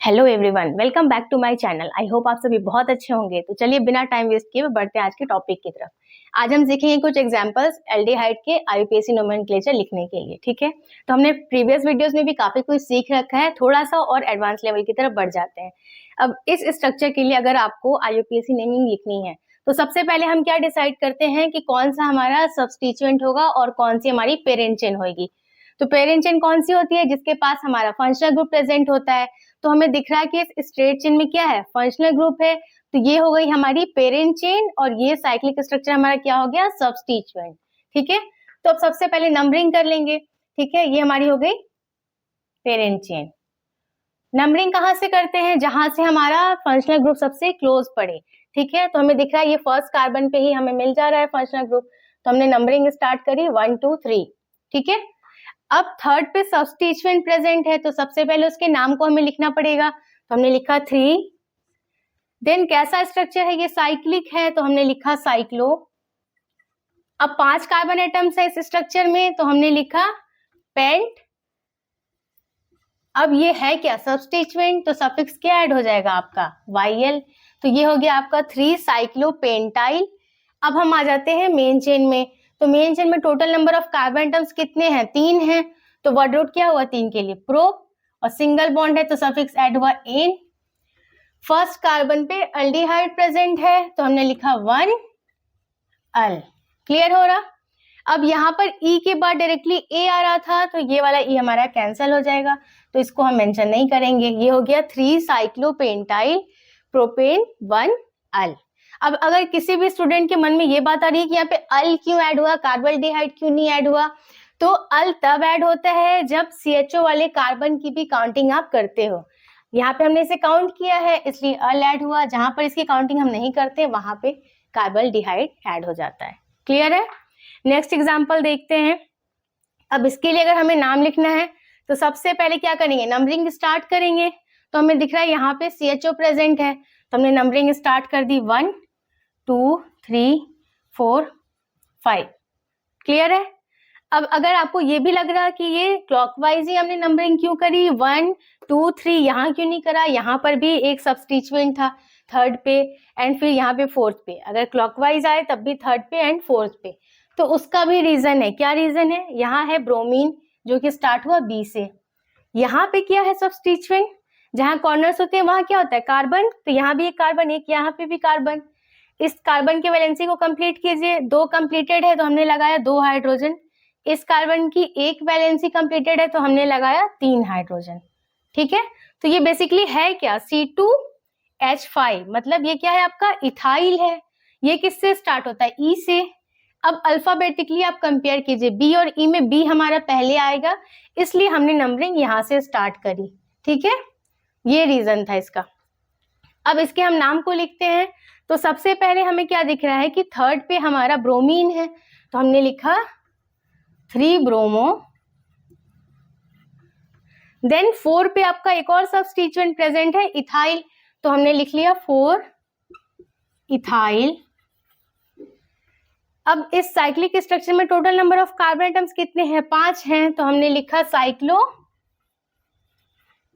Hello everyone, welcome back to my channel. I hope आप सभी बहुत अच्छे होंगे। तो चलिए बिना टाइम वेस्ट किए बढ़ते हैं आज के टॉपिक की तरफ। आज हम सीखेंगे कुछ एग्जांपल्स एल्डिहाइड के आईयूपीएसी नोमेनक्लेचर लिखने के लिए। ठीक है, तो हमने प्रीवियस वीडियोस में भी काफी कुछ सीख रखा है, थोड़ा सा और एडवांस लेवल की तरफ बढ़ जाते हैं। अब इस स्ट्रक्चर के लिए अगर आपको आईयूपीएसी नेमिंग लिखनी है तो सबसे पहले हम क्या डिसाइड करते हैं कि कौन सा हमारा सब्स्टिट्यूएंट होगा और कौन सी हमारी पेरेंट चेन होगी। तो पेरेंट चेन कौन सी होती है? जिसके पास हमारा फंक्शनल ग्रुप प्रेजेंट होता है। तो हमें दिख रहा है कि इस स्ट्रेट चेन में क्या है, फंक्शनल ग्रुप है। तो ये हो गई हमारी पेरेंट चेन और ये साइक्लिक स्ट्रक्चर हमारा क्या हो गया, सब्स्टिट्यूएंट। ठीक है, तो अब सबसे पहले नंबरिंग कर लेंगे। ठीक है, ये हमारी हो गई पेरेंट चेन। नंबरिंग कहाँ से करते हैं? जहां से हमारा फंक्शनल ग्रुप सबसे क्लोज पड़े। ठीक है, तो हमें दिख रहा है ये फर्स्ट कार्बन पे ही हमें मिल जा रहा है फंक्शनल ग्रुप, तो हमने नंबरिंग स्टार्ट करी 1 2 3। ठीक है, अब थर्ड पे सब्स्टिट्यूएंट प्रेजेंट है तो सबसे पहले उसके नाम को हमें लिखना पड़ेगा। तो हमने लिखा 3। देन कैसा स्ट्रक्चर है? ये साइक्लिक है तो हमने लिखा साइक्लो। अब 5 कार्बन एटम्स है इस स्ट्रक्चर में तो हमने लिखा पेंट। अब ये है क्या, सब्स्टिट्यूएंट, तो सफिक्स क्या ऐड हो जाएगा आपका, YL। तो ये हो गया आपका 3 साइक्लोपेंटाइल। अब हम आ जाते हैं मेन चेन में। तो मेन चेन में total number of carbon atoms कितने हैं? 3 हैं। तो वर्ड रूट क्या हुआ 3 के लिए, प्रो। और सिंगल बॉन्ड है तो सफिक्स ऐड हुआ एन। फर्स्ट कार्बन पे अल्डिहाइड प्रेजेंट है तो हमने लिखा 1 अल। क्लियर हो रहा? अब यहाँ पर E के बाद डायरेक्टली A आ रहा था तो ये वाला E हमारा कैंसिल हो जाएगा, तो इसको हम मेंशन नहीं करेंगे। ये हो गया 3 साइक्लोपेंटाइल प्रोपेन 1 अल। अब अगर किसी भी स्टूडेंट के मन में ये बात आ रही है कि यहाँ पे अल क्यों ऐड हुआ, कार्बल्डिहाइड क्यों नहीं ऐड हुआ, तो अल तब ऐड होता है जब CHO वाले कार्बन की भी काउंटिंग आप करते हो। यहाँ पे हमने इसे काउंट किया है इसलिए अल ऐड हुआ, जहां पर इसकी काउंटिंग हम नहीं करते वहां पे कार्बल्डिहाइड ऐड हो जाता है। क्लियर है? नेक्स्ट एग्जाम्पल देखते हैं। अब इसके लिए अगर हमें नाम लिखना है तो सबसे पहले क्या करेंगे, नंबरिंग स्टार्ट करेंगे। तो हमें दिख रहा है यहाँ पे CHO प्रेजेंट है तो हमने नंबरिंग स्टार्ट कर दी 1 2 3 4 5। क्लियर है? अब अगर आपको ये भी लग रहा कि ये क्लॉकवाइज ही हमने नंबरिंग क्यों करी, 1 2 3 यहाँ क्यों नहीं करा, यहाँ पर भी एक सब्स्टिट्यूएंट था थर्ड पे एंड फिर यहाँ पे फोर्थ पे, अगर क्लॉकवाइज आए तब भी थर्ड पे एंड फोर्थ पे, तो उसका भी रीजन है। क्या रीजन है? यहाँ है ब्रोमीन जो कि स्टार्ट हुआ B से। यहाँ पे क्या है सब्स्टिट्यूएंट, जहाँ कॉर्नर्स होते हैं वहां क्या होता है, कार्बन। तो यहाँ भी एक कार्बन, एक यहाँ पे भी कार्बन। इस कार्बन के वैलेंसी को कंप्लीट कीजिए, 2 कंप्लीटेड है तो हमने लगाया 2 हाइड्रोजन। इस कार्बन की एक वैलेंसी कंप्लीटेड है तो हमने लगाया 3 हाइड्रोजन। ठीक है, तो ये बेसिकली है क्या, C2H5, मतलब ये क्या है आपका, इथाइल है। ये किससे स्टार्ट होता है, E से। अब अल्फाबेटिकली आप कंपेयर कीजिए, B और E में B हमारा पहले आएगा इसलिए हमने नंबरिंग यहाँ से स्टार्ट करी। ठीक है, ये रीजन था इसका। अब इसके हम नाम को लिखते हैं। तो सबसे पहले हमें क्या दिख रहा है कि थर्ड पे हमारा ब्रोमीन है तो हमने लिखा 3 ब्रोमो। देन 4 पे आपका एक और सब्स्टिट्यूएंट प्रेजेंट है इथाइल तो हमने लिख लिया 4 इथाइल। अब इस साइक्लिक स्ट्रक्चर में total number of carbon atoms कितने हैं, 5 हैं तो हमने लिखा साइक्लो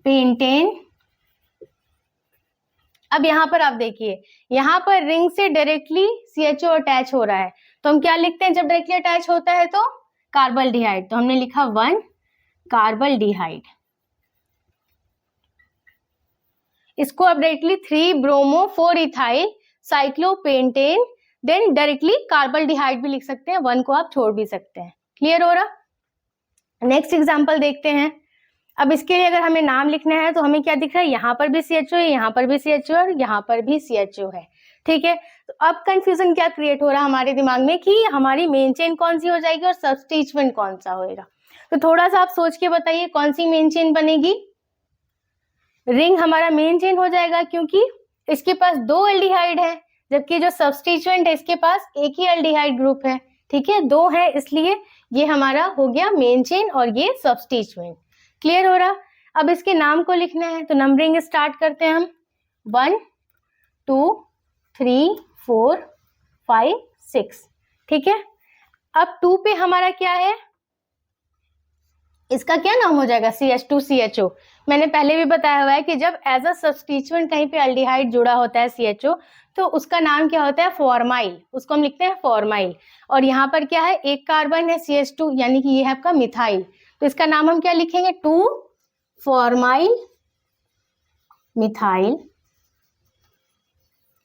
पेंटेन। अब यहाँ पर आप देखिए, यहाँ पर रिंग से डायरेक्टली CHO अटैच हो रहा है तो हम क्या लिखते हैं जब डायरेक्टली अटैच होता है तो कार्बल्डिहाइड, तो हमने लिखा 1 कार्बल्डिहाइड। इसको अब directly 3 bromo 4 ethyl cyclopentane, then directly carbaldehyde भी लिख सकते हैं, 1 को आप छोड़ भी सकते हैं। क्लियर हो रहा? नेक्स्ट एग्जांपल देखते हैं। अब इसके लिए अगर हमें नाम लिखना है तो हमें क्या दिख रहा है, यहाँ पर भी CHO है, यहाँ पर भी CHO है और यहाँ पर भी CHO है। ठीक है, तो अब कंफ्यूजन क्या क्रिएट हो रहा है हमारे दिमाग में कि हमारी मेन चेन कौन सी हो जाएगी और सब्स्टिट्यूएंट कौन सा होएगा। तो थोड़ा सा आप सोच के बताइए कौन सी मेन चेन बनेगी। रिंग हमारा मेन चेन हो जाएगा क्योंकि इसके पास 2 एल्डिहाइड है, जबकि जो सब्स्टिट्यूएंट है इसके पास एक ही एल्डिहाइड ग्रुप है। ठीक है, 2 है इसलिए ये हमारा हो गया मेन चेन और ये सब्स्टिट्यूएंट। क्लियर हो रहा? अब इसके नाम को लिखना है तो नंबरिंग स्टार्ट करते हैं हम 1 2 3 4 5 6। ठीक है, अब 2 पे हमारा क्या है, इसका क्या नाम हो जाएगा, CH2CHO। मैंने पहले भी बताया हुआ है कि जब एज अ सब्स्टिट्यूएंट कहीं पे अल्डिहाइड जुड़ा होता है CHO, तो उसका नाम क्या होता है, फॉर्माइल, उसको हम लिखते हैं फॉर्माइल। और यहाँ पर क्या है, एक कार्बन है CH2, यानी कि ये है आपका मिथाइल, तो इसका नाम हम क्या लिखेंगे, 2 फॉर्माइल मिथाइल।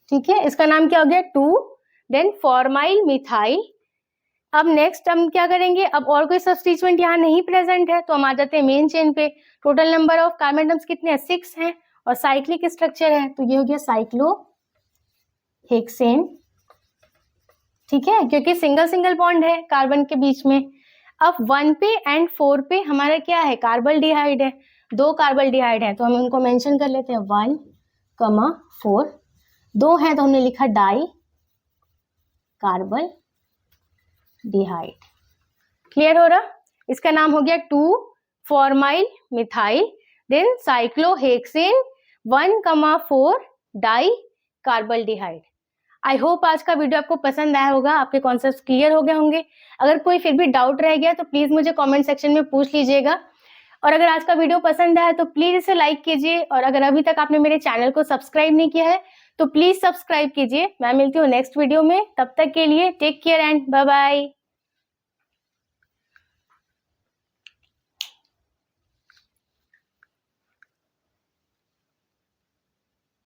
ठीक है, इसका नाम क्या हो गया, 2 देन फॉर्माइल मिथाइल। अब नेक्स्ट हम क्या करेंगे, अब और कोई सब्स्टिट्यूएंट यहाँ नहीं प्रेजेंट है, तो हम आ जाते हैं मेन चेन पे। Total number of carbon atoms कितने हैं, 6 हैं, और साइक्लिक स्ट्रक्चर है, तो ये हो गया साइक्लोहेक्सेन। ठीक है, क्योंकि सिंगल सिंगल बॉन्ड है कार्बन के बीच में। अब 1 पे एंड 4 पे हमारा क्या है, कार्बल्डिहाइड है, 2 कार्बल्डिहाइड है, तो हम उनको मेंशन कर लेते हैं 1, 4। 2 है तो हमने लिखा डाई कार्बल डिहाइड। क्लियर हो रहा, इसका नाम हो गया 2 formyl methyl then cyclohexane 1,4 di carbaldehyde. I hope आज का वीडियो आपको पसंद आया होगा, आपके कॉन्सेप्ट्स क्लियर हो गए होंगे। अगर कोई फिर भी डाउट रह गया तो प्लीज मुझे कमेंट सेक्शन में पूछ लीजिएगा। और अगर आज का वीडियो पसंद आया तो प्लीज इसे लाइक कीजिए, और अगर अभी तक आपने मेरे चैनल को सब्सक्राइब नहीं किया है तो प्लीज सब्सक्राइब कीजिए। मैं मिलती हूँ नेक्स्ट वीडियो में, तब तक के लिए take care and bye bye.